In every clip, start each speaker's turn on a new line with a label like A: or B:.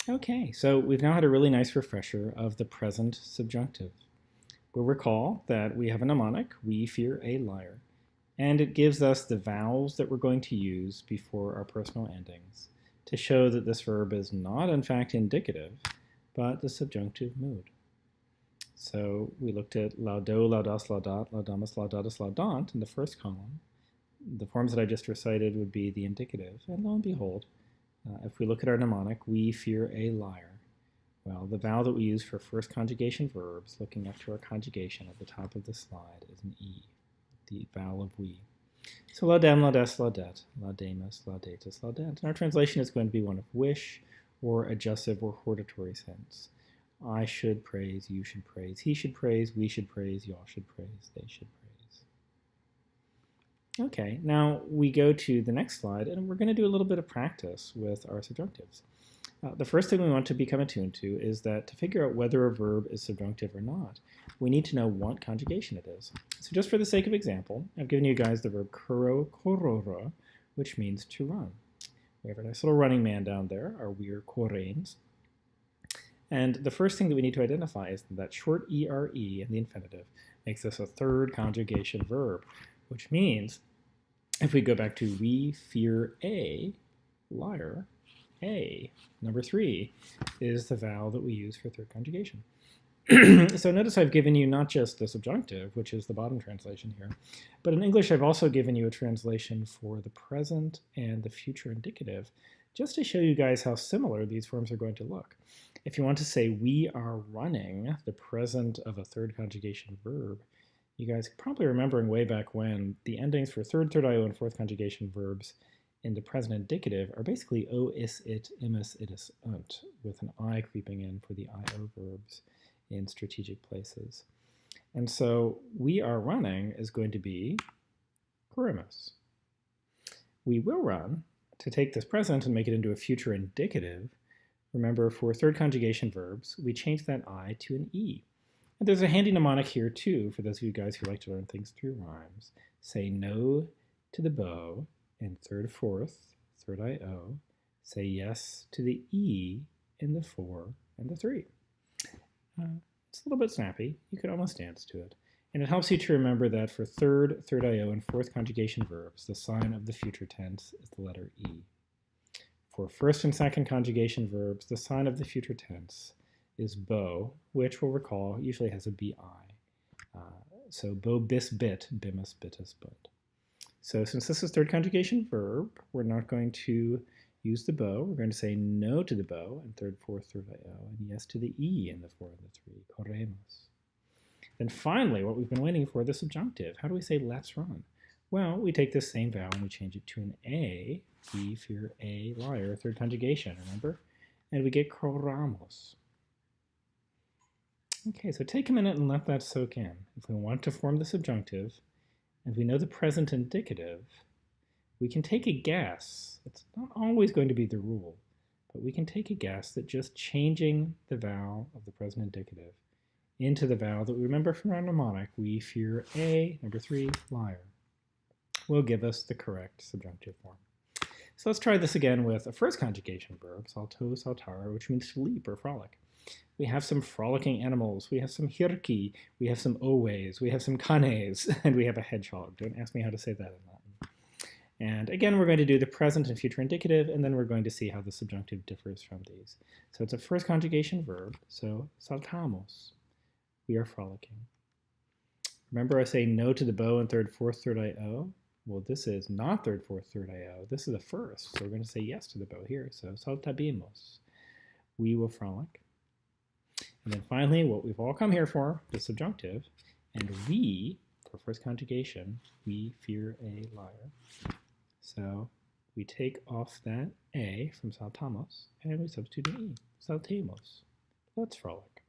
A: Okay, so we've now had a really nice refresher of the present subjunctive. We'll recall that we have a mnemonic, we fear a liar, and it gives us the vowels that we're going to use before our personal endings to show that this verb is not in fact indicative, but the subjunctive mood. So we looked at laudo, laudas, laudat, laudamus, laudatus, laudant in the first column. The forms that I just recited would be the indicative, and lo and behold, if we look at our mnemonic, we fear a liar. Well, the vowel that we use for first conjugation verbs, looking up to our conjugation at the top of the slide, is an E, the vowel of we. So laudem, laudes, laudet, laudamus, laudatus, laudent. And our translation is going to be one of wish, or adjussive or hortatory sense. I should praise, you should praise, he should praise, we should praise, y'all should praise, they should praise. Okay, now we go to the next slide, and we're going to do a little bit of practice with our subjunctives. The first thing we want to become attuned to is that to figure out whether a verb is subjunctive or not, we need to know what conjugation it is. So just for the sake of example, I've given you guys the verb curro, currere, which means to run. We have a nice little running man down there, our we're corranes. And the first thing that we need to identify is that short ere in the infinitive makes this a third conjugation verb, which means if we go back to we fear a liar, a, number 3, is the vowel that we use for third conjugation. So notice I've given you not just the subjunctive, which is the bottom translation here, but in English I've also given you a translation for the present and the future indicative, just to show you guys how similar these forms are going to look. If you want to say we are running, the present of a third conjugation verb, you guys probably remembering way back when the endings for third, third-io, and fourth conjugation verbs in the present indicative are basically o, is, it, imus, itus, unt, with an I creeping in for the io verbs in strategic places. And so we are running is going to be currimus. We will run, to take this present and make it into a future indicative, remember for third conjugation verbs, we change that I to an E. And there's a handy mnemonic here too, for those of you guys who like to learn things through rhymes. Say no to the bow in third, fourth, third io. Say yes to the E in the 4 and the 3. It's a little bit snappy. You could almost dance to it. And it helps you to remember that for third, third io, and fourth conjugation verbs, the sign of the future tense is the letter E. For first and second conjugation verbs, the sign of the future tense is bo, which we'll recall usually has a bi. So bo bis bit, bimus bitus bud. So since this is third conjugation verb, we're not going to use the bo. We're going to say no to the bo in third, fourth, third io, and yes to the E in the 4 and the 3, corremus. Then finally, what we've been waiting for, the subjunctive. How do we say let's run? Well, we take this same vowel and we change it to an A. We fear a liar, third conjugation, remember? And we get corramos. Okay, so take a minute and let that soak in. If we want to form the subjunctive, and we know the present indicative, we can take a guess. It's not always going to be the rule, but we can take a guess that just changing the vowel of the present indicative into the vowel that we remember from our mnemonic, we fear a, number 3, liar, will give us the correct subjunctive form. So let's try this again with a first conjugation verb, salto, saltãre, which means to leap or frolic. We have some frolicking animals. We have some hirki. We have some oways. We have some canes. And we have a hedgehog. Don't ask me how to say that in Latin. And again, we're going to do the present and future indicative, and then we're going to see how the subjunctive differs from these. So it's a first conjugation verb. So saltamos. We are frolicking. Remember I say no to the bow in third, fourth, third io? Well, this is not third, fourth, third io. This is the first. So we're going to say yes to the bow here. So saltabimos. We will frolic. And then finally, what we've all come here for, the subjunctive, and we, for first conjugation, we fear a liar. So we take off that A from saltamos, and we substitute an E, saltemos. Let's frolic.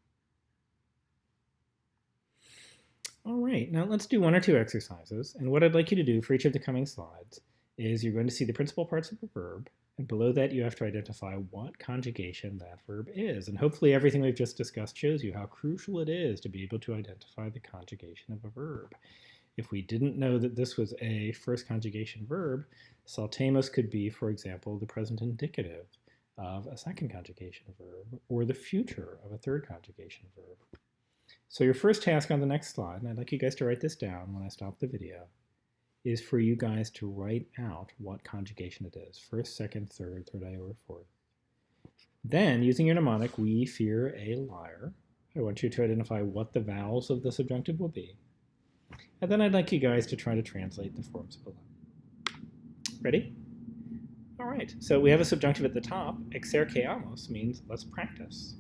A: All right, now let's do 1 or 2 exercises, and what I'd like you to do for each of the coming slides is you're going to see the principal parts of the verb, and below that you have to identify what conjugation that verb is. And hopefully everything we've just discussed shows you how crucial it is to be able to identify the conjugation of a verb. If we didn't know that this was a first conjugation verb, saltemos could be, for example, the present indicative of a second conjugation verb or the future of a third conjugation verb. So your first task on the next slide, and I'd like you guys to write this down when I stop the video, is for you guys to write out what conjugation it is. First, second, third, third I over fourth. Then, using your mnemonic, we fear a liar. I want you to identify what the vowels of the subjunctive will be. And then I'd like you guys to try to translate the forms below. Ready? All right, so we have a subjunctive at the top. Exerceamus means let's practice,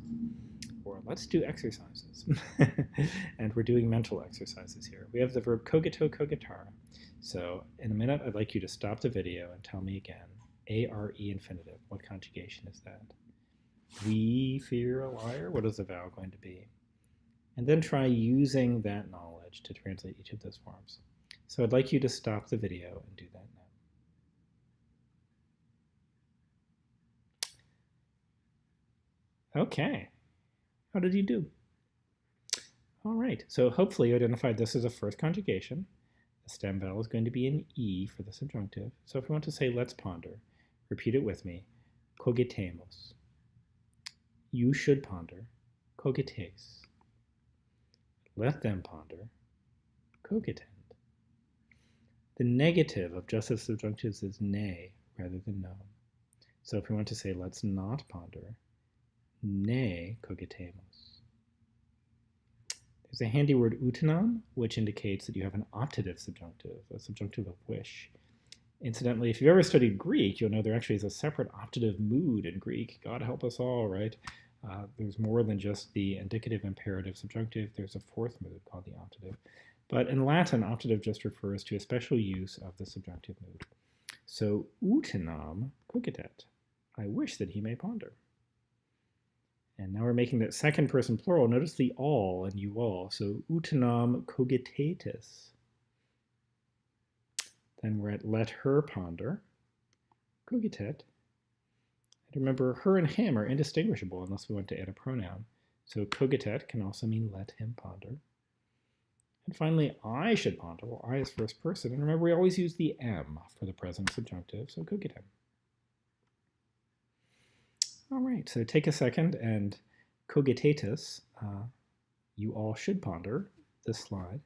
A: or let's do exercises. And we're doing mental exercises here. We have the verb cogito, cogitâre. So in a minute, I'd like you to stop the video and tell me again, ARE infinitive, what conjugation is that? We fear a liar, what is the vowel going to be? And then try using that knowledge to translate each of those forms. So I'd like you to stop the video and do that now. Okay, how did you do? All right, so hopefully you identified this as a first conjugation. The stem vowel is going to be an E for the subjunctive. So if we want to say let's ponder, repeat it with me. Cogitæmus. You should ponder. Cogites. Let them ponder. Cogitend. The negative of just the subjunctives is ne rather than no. So if we want to say let's not ponder, ne cogitæmus. There's a handy word utinam, which indicates that you have an optative subjunctive, a subjunctive of wish. Incidentally, if you've ever studied Greek, you'll know there actually is a separate optative mood in Greek. God help us all, right? There's more than just the indicative, imperative, subjunctive. There's a fourth mood called the optative. But in Latin, optative just refers to a special use of the subjunctive mood. So, utinam cogitet. I wish that he may ponder. And now we're making that second person plural. Notice the all and you all. So, utinam cogitatis. Then we're at let her ponder. Cogitet. And remember, her and him are indistinguishable unless we want to add a pronoun. So cogitet can also mean let him ponder. And finally, I should ponder. Well, I is first person. And remember, we always use the M for the present subjunctive, so cogitem. All right, so take a second and cogitatus. You all should ponder this slide.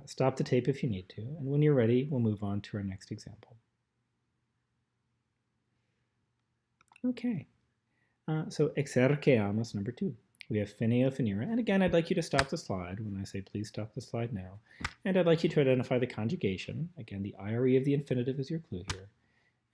A: Stop the tape if you need to, and when you're ready, we'll move on to our next example. Okay, so exerceamus number 2. We have finio, finire, and again, I'd like you to stop the slide when I say please stop the slide now. And I'd like you to identify the conjugation. Again, the IRE of the infinitive is your clue here.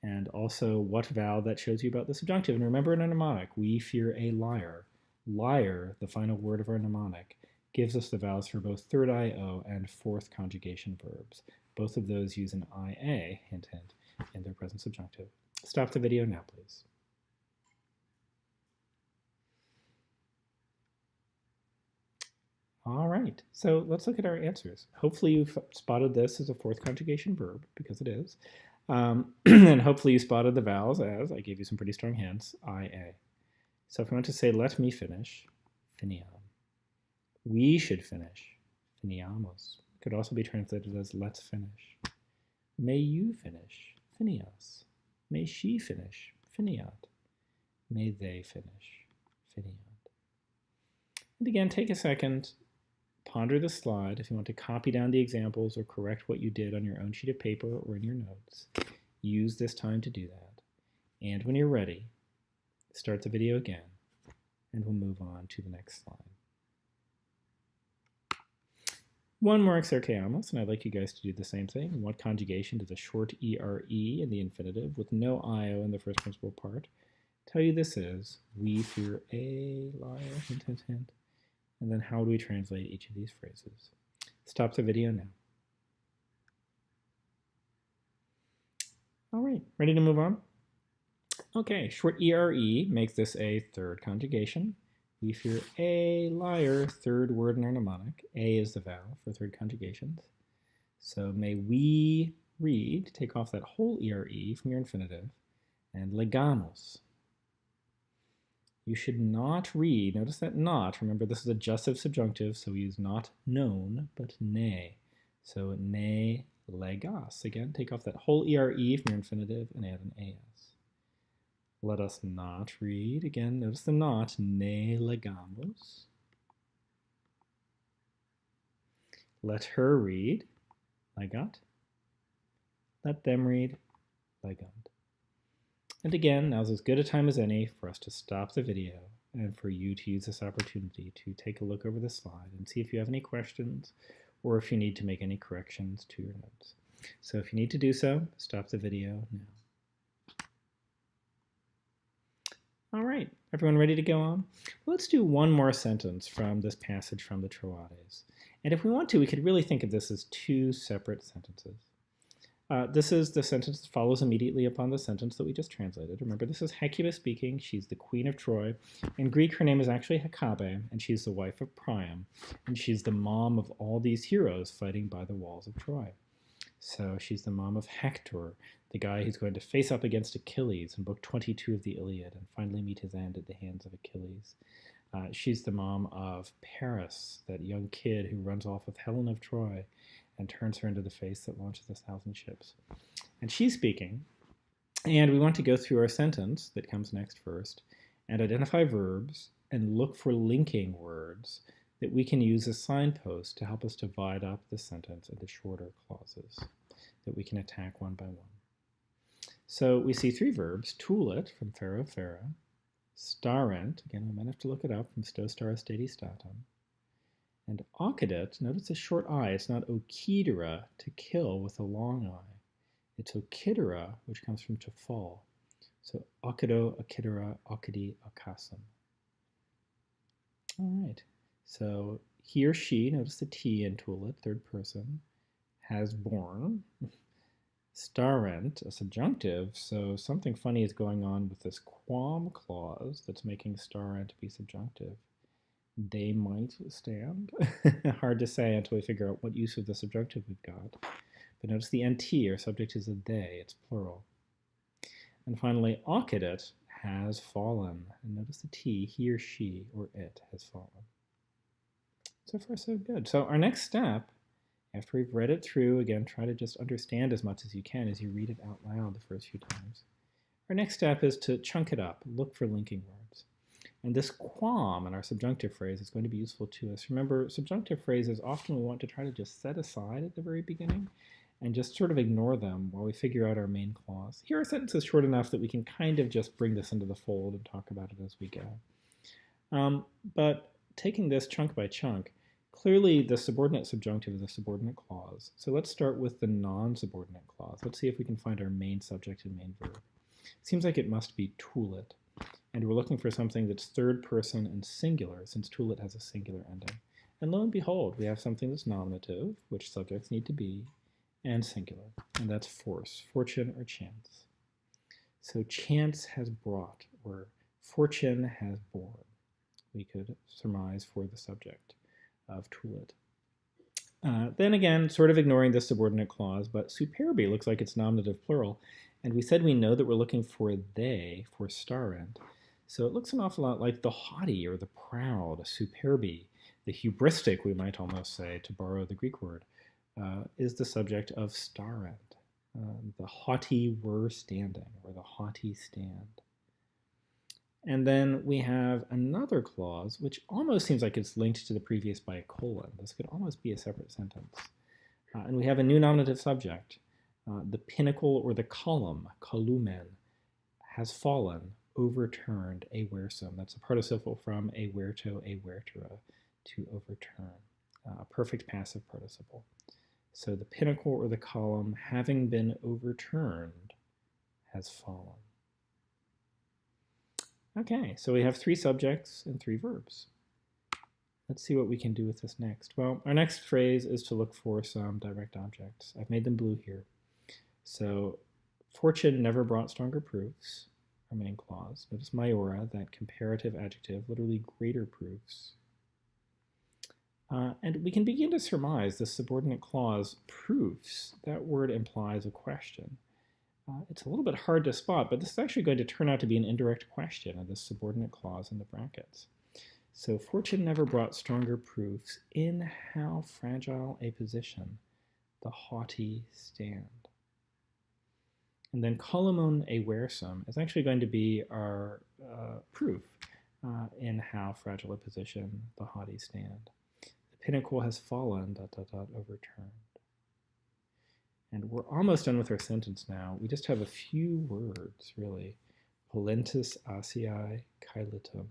A: And also what vowel that shows you about the subjunctive. And remember in a mnemonic, we fear a liar. Liar, the final word of our mnemonic, gives us the vowels for both third IO and fourth conjugation verbs. Both of those use an IA, hint, hint, in their present subjunctive. Stop the video now, please. All right, so let's look at our answers. Hopefully you've spotted this as a fourth conjugation verb, because it is. And hopefully you spotted the vowels as, I gave you some pretty strong hints, IA. So if we want to say let me finish, finiam. We should finish, finiamus. Could also be translated as let's finish. May you finish, finias. May she finish, finiat. May they finish, finiat. And again, take a second, ponder the slide. If you want to copy down the examples or correct what you did on your own sheet of paper or in your notes, use this time to do that. And when you're ready, start the video again, and we'll move on to the next slide. One more exerceamus, and I'd like you guys to do the same thing. What conjugation does a short ERE in the infinitive with no IO in the first principal part tell you this is? We fear a liar, hint, hint, hint. And then how do we translate each of these phrases? Stop the video now. All right, ready to move on? Okay, short ERE makes this a third conjugation. We fear a liar, third word in our mnemonic. A is the vowel for third conjugations. So may we read, take off that whole ERE from your infinitive, and legamus. You should not read, notice that not, remember this is adjussive subjunctive, so we use not known, but ne. So ne legas. Again, take off that whole ERE from your infinitive and add an AS. Let us not read. Again, notice the not. Ne legamos. Let her read. Legat. Let them read. Legant. And again, now's as good a time as any for us to stop the video and for you to use this opportunity to take a look over the slide and see if you have any questions or if you need to make any corrections to your notes. So if you need to do so, stop the video now. All right, everyone ready to go on? Let's do one more sentence from this passage from the Troades. And if we want to, we could really think of this as two separate sentences. This is the sentence that follows immediately upon the sentence that we just translated. Remember, this is Hecuba speaking. She's the queen of Troy. In Greek, her name is actually Hecabe, and she's the wife of Priam. And she's the mom of all these heroes fighting by the walls of Troy. So she's the mom of Hector, the guy who's going to face up against Achilles in book 22 of the Iliad and finally meet his end at the hands of Achilles. She's the mom of Paris, that young kid who runs off with Helen of Troy and turns her into the face that launches 1,000 ships. And she's speaking, and we want to go through our sentence that comes next first and identify verbs and look for linking words that we can use as signposts to help us divide up the sentence into shorter clauses that we can attack one by one. So we see three verbs: tulit from pharo phara, starent, again we might have to look it up, from sto stara stati statum, and occidit. Notice a short I. It's not occidere, to kill, with a long I. It's occidere, which comes from to fall. So occido, occidere, occidi, occasum. All right. So he or she, notice the T in tulit, third person, has born. Starent, a subjunctive, so something funny is going on with this quam clause that's making starent be subjunctive. They might stand. Hard to say until we figure out what use of the subjunctive we've got. But notice the NT, our subject is a they, it's plural. And finally, occidit has fallen. And notice the T, he or she or it has fallen. So far, so good. So our next step, after we've read it through, again, try to just understand as much as you can as you read it out loud the first few times. Our next step is to chunk it up, look for linking words. And this quam in our subjunctive phrase is going to be useful to us. Remember, subjunctive phrases often we want to try to just set aside at the very beginning and just sort of ignore them while we figure out our main clause. Here our sentence is short enough that we can kind of just bring this into the fold and talk about it as we go. But taking this chunk by chunk, clearly the subordinate subjunctive is a subordinate clause. So let's start with the non-subordinate clause. Let's see if we can find our main subject and main verb. Seems like it must be tulit. And we're looking for something that's third person and singular, since tulit has a singular ending. And lo and behold, we have something that's nominative, which subjects need to be, and singular. And that's force, fortune, or chance. So chance has brought, or fortune has borne. We could surmise for the subject of tulit. Then again, sort of ignoring the subordinate clause, but superbe looks like it's nominative plural. And we said we know that we're looking for they, for starent. So it looks an awful lot like the haughty or the proud, superbe, the hubristic, we might almost say, to borrow the Greek word, is the subject of starent. The haughty were standing, or the haughty stand. And then we have another clause, which almost seems like it's linked to the previous by a colon. This could almost be a separate sentence. And we have a new nominative subject. The pinnacle or the column, columen, has fallen, overturned, awersome. That's a participle from awerto, awertura, to overturn. A perfect passive participle. So the pinnacle or the column, having been overturned, has fallen. Okay, so we have three subjects and three verbs. Let's see what we can do with this next. Well, our next phrase is to look for some direct objects. I've made them blue here. So fortune never brought stronger proofs, our main clause. Notice maiora, that comparative adjective, literally greater proofs. And we can begin to surmise the subordinate clause proofs. That word implies a question. It's a little bit hard to spot, but this is actually going to turn out to be an indirect question of this subordinate clause in the brackets. So fortune never brought stronger proofs in how fragile a position the haughty stand.
B: And then column a wearsome is actually going to be our proof in how fragile a position the haughty stand. The pinnacle has fallen, ... overturned. And we're almost done with our sentence now. We just have a few words, really. Polentis asiae caelitum,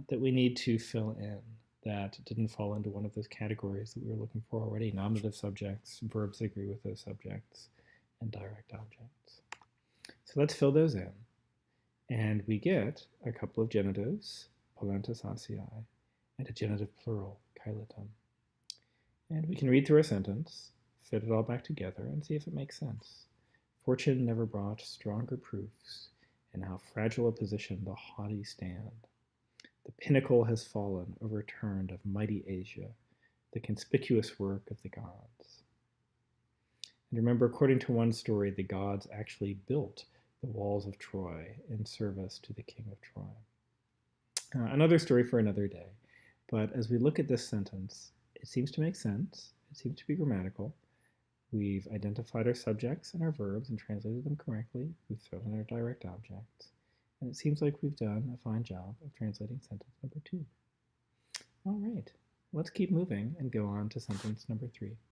B: that we need to fill in that didn't fall into one of those categories that we were looking for already. Nominative subjects, verbs that agree with those subjects, and direct objects. So let's fill those in. And we get a couple of genitives, polentis asiae, and a genitive plural, caelitum. And we can read through our sentence, fit it all back together, and see if it makes sense. Fortune never brought stronger proofs in how fragile a position the haughty stand. The pinnacle has fallen, overturned, of mighty Asia, the conspicuous work of the gods. And remember, according to one story, the gods actually built the walls of Troy in service to the king of Troy. Another story for another day. But as we look at this sentence, it seems to make sense. It seems to be grammatical. We've identified our subjects and our verbs and translated them correctly. We've thrown in our direct objects. And it seems like we've done a fine job of translating sentence number 2. All right, let's keep moving and go on to sentence number 3.